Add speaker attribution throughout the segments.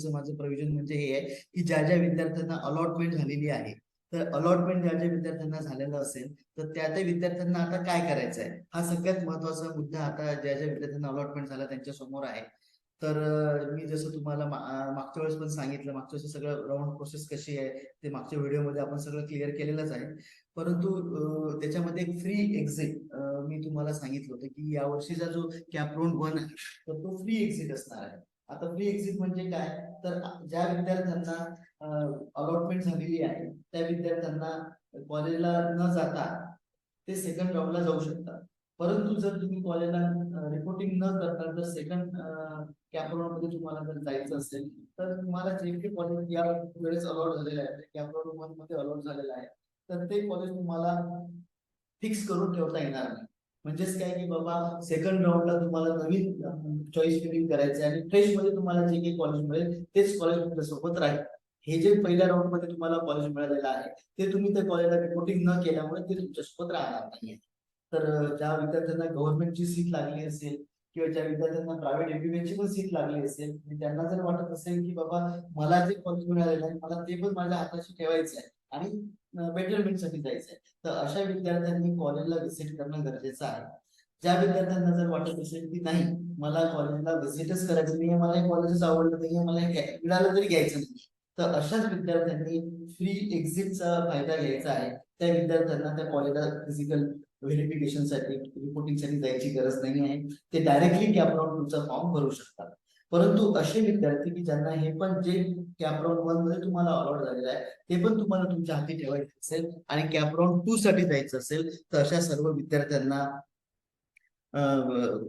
Speaker 1: सांगायचं माझं प्रयोजन म्हणजे हे आहे की ज्या ज्या विद्यार्थ्यांना अलॉटमेंट झालेली आहे, तर अलॉटमेंट ज्या ज्या विद्यार्थ्यांना झालेलं असेल तर त्या त्या विद्यार्थ्यांना आता काय करायचं आहे, हा सगळ्यात महत्वाचा मुद्दा आता ज्या ज्या विद्यार्थ्यांना अलॉटमेंट झाला त्यांच्या समोर आहे. तर मी जसं तुम्हाला मागच्या वेळेस पण सांगितलं, मागच्या वेळेस सगळं राऊंड प्रोसेस कशी आहे ते मागच्या व्हिडिओमध्ये आपण सगळं क्लिअर केलेलंच आहे. परंतु त्याच्यामध्ये एक फ्री एक्झिट मी तुम्हाला सांगितलं होतं की या वर्षीचा जो कॅप राऊंड 1 आहे तर तो फ्री एक्झिट असणार आहे. आता फ्री एक्झिट म्हणजे काय, तर ज्या विद्यार्थ्यांना अलॉटमेंट झालेली आहे त्या विद्यार्थ्यांना कॉलेजला न जाता ते सेकंड राऊंडला जाऊ शकतात. परंतु जर तुम्ही कॉलेजला रिपोर्टिंग न करता जर सेकंड कॅप राऊंड मध्ये तुम्हाला जर जायचं असेल तर तुम्हाला जे काही कॉलेज या वेळेस अलॉट झालेलं आहे, कॅप राऊंड 1 मध्ये अलॉट झालेलं आहे, तर ते कॉलेज तुम्हाला फिक्स करून ठेवता येणार नाही. म्हणजेच काय की बाबा सेकंड राऊंडला तुम्हाला नवीन चॉईस फिलिंग करायचं आहे आणि फ्रेश मध्ये तुम्हाला जे काही कॉलेज मिळेल तेच कॉलेज तुमच्या सोबत राहील. हे जे पहिल्या राऊंड मध्ये तुम्हाला कॉलेज मिळालेलं आहे ते तुम्ही त्या कॉलेजला रिपोर्टिंग न केल्यामुळे ते तुमच्यासोबत राहणार नाहीये. तर ज्या विद्यार्थ्यांना गव्हर्नमेंटची सीट लागली असेल किंवा ज्या विद्यार्थ्यांना प्रायव्हेट एमबीबीएसची पण सीट लागली असेल, त्यांना जर वाटत असेल की बाबा मला जे कॉलेज मिळालेलं आहे मला ते पण माझ्या हाताशी ठेवायचं आहे आणि बेटरमेंट साठी जायचं आहे, तर अशा विद्यार्थ्यांनी कॉलेजला व्हिजिट करणं गरजेचं आहे. ज्या विद्यार्थ्यांना जर वाटत असेल की नाही मला कॉलेजला व्हिजिटच करायचं नाहीये, मला हे कॉलेजच आवडलं नाहीये, मला हे मिळालं तरी घ्यायचं नाही, तर अशाच विद्यार्थ्यांनी फ्री एक्झिटचा फायदा घ्यायचा आहे. त्या विद्यार्थ्यांना त्या कॉलेजला फिजिकल व्हेरिफिकेशन साठी रिपोर्टिंग साठी जायची गरज नाही आहे. ते डायरेक्टली कॅप राऊंड तुमचा फॉर्म भरू शकतात. परंतु असे विद्यार्थी की ज्यांना हे पण जे कॅप राऊंड 1 मध्ये तुम्हाला अलॉट झालेलं आहे ते पण तुम्हाला तुमच्या हाती ठेवायचं असेल आणि कॅप राऊंड 2 साठी जायचं असेल तर अशा सर्व विद्यार्थ्यांना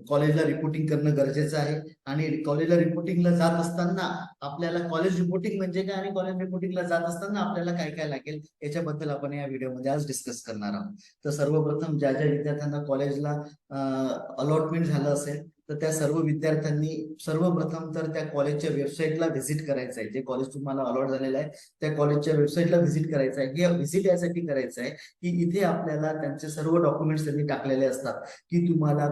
Speaker 1: कॉलेजला रिपोर्टिंग करणं गरजेचं आहे. आणि कॉलेजला रिपोर्टिंगला जात असताना आपल्याला कॉलेज रिपोर्टिंग म्हणजे काय आणि कॉलेज रिपोर्टिंगला जात असताना आपल्याला काय काय लागेल याच्याबद्दल आपण या व्हिडिओमध्ये आज डिस्कस करणार आहोत. तर सर्वप्रथम ज्या ज्या विद्यार्थ्यांना कॉलेजला अलॉटमेंट झालं असेल तर त्या सर्व विद्यार्थ्यांनी सर्वप्रथम तर त्या कॉलेजच्या वेबसाईटला व्हिजिट करायचं आहे. जे कॉलेज तुम्हाला अलॉट झालेलं आहे त्या कॉलेजच्या वेबसाईटला व्हिजिट करायचं आहे. हे व्हिजिट यासाठी करायचं आहे की इथे आपल्याला त्यांचे सर्व डॉक्युमेंट्स त्यांनी टाकलेले असतात की तुम्हाला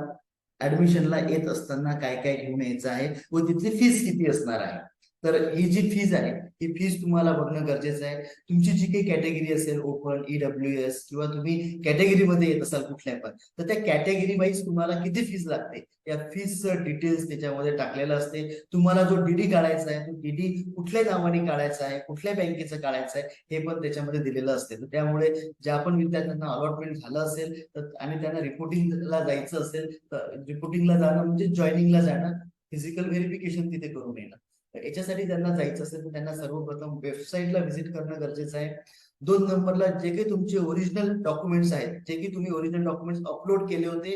Speaker 1: ऍडमिशनला येत असताना काय काय घेऊन यायचं आहे व तिथली फीस किती असणार आहे. तर ही जी फीज आहे ही फीज तुम्हाला बघणं गरजेचं आहे. तुमची जी काही कॅटेगरी असेल ओपन ईडब्ल्यूएस किंवा तुम्ही कॅटेगरीमध्ये येत असाल कुठल्या पण, तर त्या कॅटेगरी वाईज तुम्हाला किती फीज लागते या फीजचं डिटेल्स त्याच्यामध्ये टाकलेलं असते. तुम्हाला जो डीडी काढायचा आहे तो डीडी कुठल्या नावाने काढायचा आहे, कुठल्या बँकेचं काढायचं आहे हे पण त्याच्यामध्ये दिलेलं असते. तर त्यामुळे ज्या पण विद्यार्थ्यांना अलॉटमेंट झालं असेल तर आणि त्यांना रिपोर्टिंगला जायचं असेल तर रिपोर्टिंगला जाणं म्हणजे जॉईनिंगला जाणं, फिजिकल व्हेरिफिकेशन तिथे करून येणं. तर याच्यासाठी त्यांना जायचं असेल तर त्यांना सर्वप्रथम वेबसाईटला व्हिजिट करणं गरजेचं आहे. 2 नंबरला जे काही तुमचे ओरिजिनल डॉक्युमेंट्स आहेत, जे काही तुम्ही ओरिजिनल डॉक्युमेंट्स अपलोड केले होते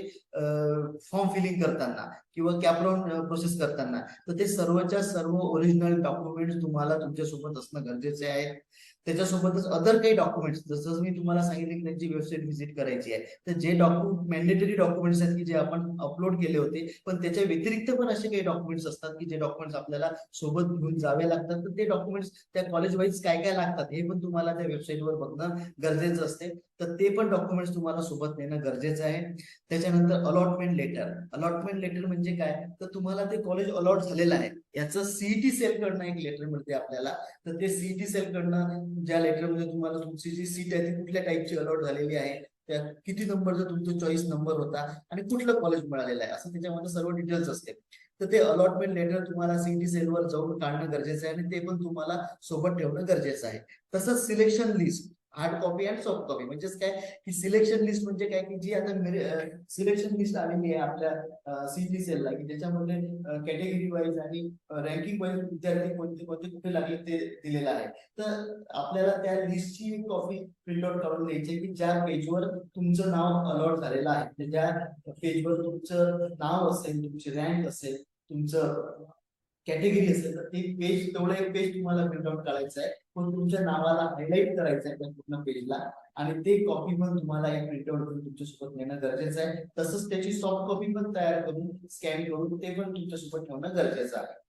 Speaker 1: फॉर्म फिलिंग करताना किंवा कॅपराऊंड प्रोसेस करताना, तर ते सर्वच्या सर्व ओरिजिनल डॉक्युमेंट्स तुम्हाला तुमच्यासोबत असणं गरजेचे आहे. त्याच्यासोबतच अदर काही डॉक्युमेंट्स जसं मी तुम्हाला सांगितलं की त्यांची वेबसाईट व्हिजिट करायची आहे, तर जे मॅन्डेटरी डॉक्युमेंट्स आहेत की जे आपण अपलोड केले होते पण त्याच्या व्यतिरिक्त पण असे काही डॉक्युमेंट्स असतात की जे डॉक्युमेंट्स आपल्याला सोबत घेऊन जावे लागतात. तर ते डॉक्युमेंट्स त्या कॉलेज वाईज काय काय लागतात हे पण तुम्हाला त्या वेबसाईटवर बघणं गरजेचं असते. तर ते पण डॉक्युमेंट्स तुम्हाला सोबत नेणं गरजेचं आहे. त्याच्यानंतर अलॉटमेंट लेटर. अलॉटमेंट लेटर म्हणजे काय, तर तुम्हाला ते कॉलेज अलॉट झालेलं आहे याचं सीईटी सेल कडनं एक लेटर मिळते आपल्याला. तर ते सीईटी सेल कडनं ज्या लेटरमध्ये तुम्हाला तुमची जी सीट आहे ती कुठल्या टाईपची अलॉट झालेली आहे, त्या किती नंबरचा तुमचा चॉईस नंबर होता आणि कुठलं कॉलेज मिळालेलं आहे असं त्याच्यामध्ये सर्व डिटेल्स असते. तर ते अलॉटमेंट लेटर तुम्हाला सीईटी सेलवर जाऊन काढणं गरजेचं आहे आणि ते पण तुम्हाला सोबत ठेवणं गरजेचं आहे. तसंच सिलेक्शन लिस्ट हार्ड कॉपी आणि सॉफ्ट कॉपी. म्हणजेच काय की सिलेक्शन लिस्ट म्हणजे काय की जी आता सिलेक्शन लिस्ट आलेली आहे आपल्या सीईटी सेलला की ज्याच्यामध्ये कॅटेगरी वाईज आणि रँकिंग वाईज विद्यार्थी कोणते कोणते कुठे लागले ते दिलेलं आहे. तर आपल्याला त्या लिस्टची एक कॉपी प्रिंट आउट काढून द्यायची की ज्या पेजवर तुमचं नाव अलॉट झालेलं आहे, ज्या पेजवर तुमचं नाव असेल, तुमची रँक असेल, तुमचं कॅटेगरी असेल, तर ते पेज तेवढं एक पेज तुम्हाला प्रिंट आउट काढायचं आहे. पण तुमच्या नावाला हायलाईट करायचं आहे त्या पूर्ण पेजला आणि ते कॉपी पण तुम्हाला एक प्रिंट आउट करून तुमच्यासोबत नेणं गरजेचं आहे. तसंच त्याची सॉफ्ट कॉपी पण तयार करून स्कॅन करून ते पण तुमच्यासोबत ठेवणं गरजेचं आहे.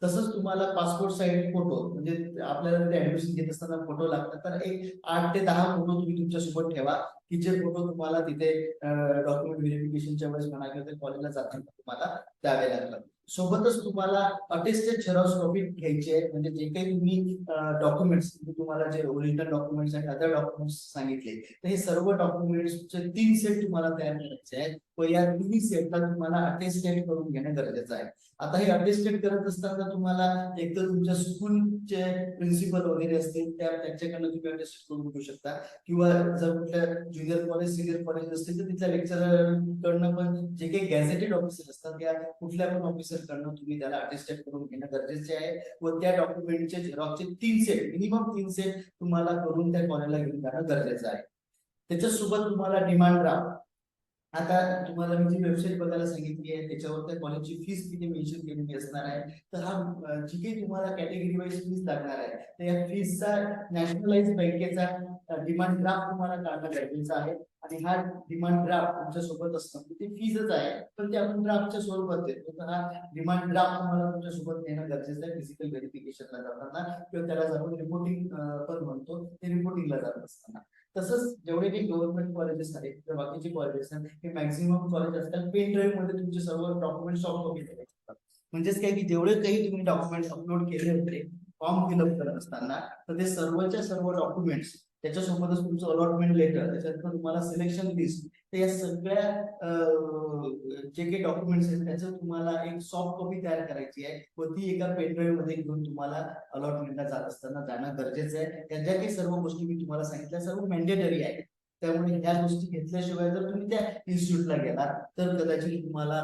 Speaker 1: तसंच तुम्हाला पासपोर्ट साईज फोटो, म्हणजे आपल्याला ते ऍडमिशन घेत असताना फोटो लागतात, तर एक 8 ते 10 फोटो तुम्ही तुमच्यासोबत ठेवा की जे फोटो तुम्हाला तिथे डॉक्युमेंट व्हेरिफिकेशनच्या वेळेस म्हणा किंवा कॉलेजला जाताना तुम्हाला द्यावे लागतात. सोबतच तुम्हाला अटेस्टेड झेरॉक्स कॉपी घ्यायची आहे. म्हणजे जे काही तुम्ही डॉक्युमेंट्स, तुम्हाला जे ओरिजिनल डॉक्युमेंट्स आणि अदर डॉक्युमेंट्स सांगितले, तर हे सर्व डॉक्युमेंट्सचे 3 सेट तुम्हाला तयार करायचे आहेत व या 3 सेटला तुम्हाला अटेस्टेड करून घेणं गरजेचं आहे. आता हे अटेस्टेड करत असताना तुम्हाला एक तर तुमच्या स्कूलचे प्रिन्सिपल वगैरे असतील त्यांच्याकडनं तुम्ही अटेस्टेड करून घेऊ शकता, किंवा जर कुठल्या ज्युनियर कॉलेज सिनियर कॉलेज असतील तर तिथल्या लेक्चरर कडनं पण, जे काही गॅझेटेड ऑफिसर असतात त्या कुठल्या पण ऑफिसर कडनं तुम्ही त्याला अटेस्टेड करून घेणं गरजेचे आहे. व त्या डॉक्युमेंटचे झेरॉक्सचे 3 सेट, मिनिमम 3 सेट तुम्हाला करून त्या कॉलेजला घेऊन जाणं गरजेचं आहे. त्याच्यासोबत तुम्हाला डिमांड ड्राफ्ट, आता तुम्हाला मी जी वेबसाईट बघायला सांगितली आहे त्याच्यावर त्या कॉलेजची फीस किती मेन्शन केलेली असणार आहे. तर हा जी काही तुम्हाला कॅटेगरी वाईज फीस लागणार आहे, तर या फीसचा नॅशनलाइज बँकेचा डिमांड ड्राफ्ट तुम्हाला काढणं गरजेचं आहे. आणि हा डिमांड ड्राफ्ट तुमच्या सोबत असतं, ते फीजच आहे पण ते आपण ड्राफ्टच्या स्वरूपात देतो. तर हा डिमांड ड्राफ्ट तुम्हाला तुमच्या सोबत नेणं गरजेचं आहे फिजिकल व्हेरिफिकेशनला जाताना, किंवा त्याला आपण रिपोर्टिंग पण म्हणतो, ते रिपोर्टिंगला जात असताना. तसंच जेवढे काही गव्हर्नमेंट कॉलेजेस आहेत किंवा बाकीचे कॉलेजेस आहेत, हे मॅक्झिमम कॉलेज असतात पेन ड्राईव्ह मध्ये तुमचे सर्व डॉक्युमेंट सॉफ्ट कॉपी करायचे. म्हणजेच काय की जेवढे काही तुम्ही डॉक्युमेंट अपलोड केले होते फॉर्म फिलअप करत असताना, तर ते सर्वच्या सर्व डॉक्युमेंट्स, त्याच्यासोबतच तुमचं अलॉटमेंट लेटर, त्याच्यानंतर तुम्हाला सिलेक्शन लिस्ट, तर या सगळ्या जे काही डॉक्युमेंट्स आहेत त्याचं तुम्हाला एक सॉफ्ट कॉपी तयार करायची आहे व ती एका पेन ड्राईव्ह मध्ये घेऊन तुम्हाला अलॉटमेंटला जात असताना जाणं गरजेचं आहे. त्या ज्या काही सर्व गोष्टी मी तुम्हाला सांगितल्या सर्व मॅन्डेटरी आहे. त्यामुळे ह्या गोष्टी घेतल्याशिवाय जर तुम्ही त्या इन्स्टिट्यूटला गेला तर कदाचित तुम्हाला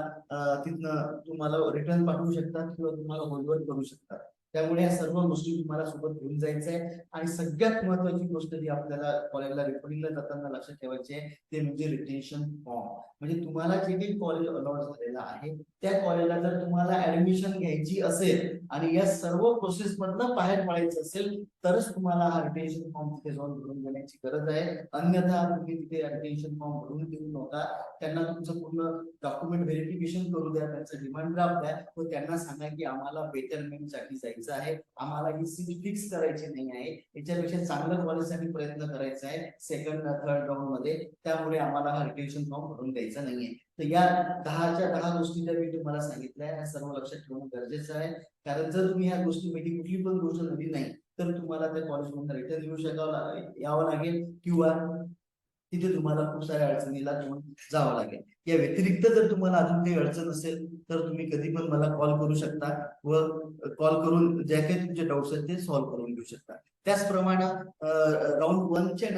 Speaker 1: तिथनं तुम्हाला रिटर्न पाठवू शकतात किंवा तुम्हाला होल्डवर करू शकतात. त्यामुळे या सर्व गोष्टी तुम्हाला सोबत घेऊन जायचं आहे. आणि सगळ्यात महत्वाची गोष्ट जी आपल्याला कॉलेजला रिपोर्टिंगला जाताना लक्षात ठेवायची आहे ते म्हणजे रिटेन्शन फॉर्म. म्हणजे तुम्हाला जे काही कॉलेज अलॉट झालेलं आहे त्या कॉलेजला जर तुम्हाला ऍडमिशन घ्यायची असेल आणि या सर्व प्रोसेस मधनं बाहेर पडायचं असेल तरच तुम्हाला हा रिटेन्शन फॉर्म तिथे जाऊन भरून देण्याची गरज आहे. अन्यथा तुम्ही तिथे रिटेन्शन फॉर्म भरून देऊ नका. त्यांना तुमचं पूर्ण डॉक्युमेंट व्हेरिफिकेशन करू द्या, त्यांचं डिमांड ड्राफ्ट द्या व त्यांना सांगा की आम्हाला बेटरमेंट साठी जायचं आहे, आम्हाला ही सीट फिक्स करायची नाही आहे, याच्यापेक्षा चांगलं कॉलेजसाठी प्रयत्न करायचा आहे सेकंड थर्ड राऊंड मध्ये, त्यामुळे आम्हाला हा रिटेन्शन फॉर्म भरून द्यायचा नाहीये. तर या 10च्या 10 गोष्टी जर मी तुम्हाला सांगितल्या या सर्व लक्षात ठेवणं गरजेचं आहे. कारण जर तुम्ही ह्या गोष्टीपैकी कुठली पण गोष्ट झाली नाही तर तुम्हाला त्या कॉलेजमधून रिटर्न यावं लागेल किंवा तिथे तुम्हाला खूप साऱ्या अडचणीला घेऊन जावं लागेल. या व्यतिरिक्त जर तुम्हाला अजून काही अडचण असेल तर तुम्ही कधी पण मला कॉल करू शकता व कॉल करून ज्या काही तुमचे डाऊट्स आहेत ते सॉल्व्ह करून घेऊ शकता. त्याचप्रमाणे राऊंड 1 च्या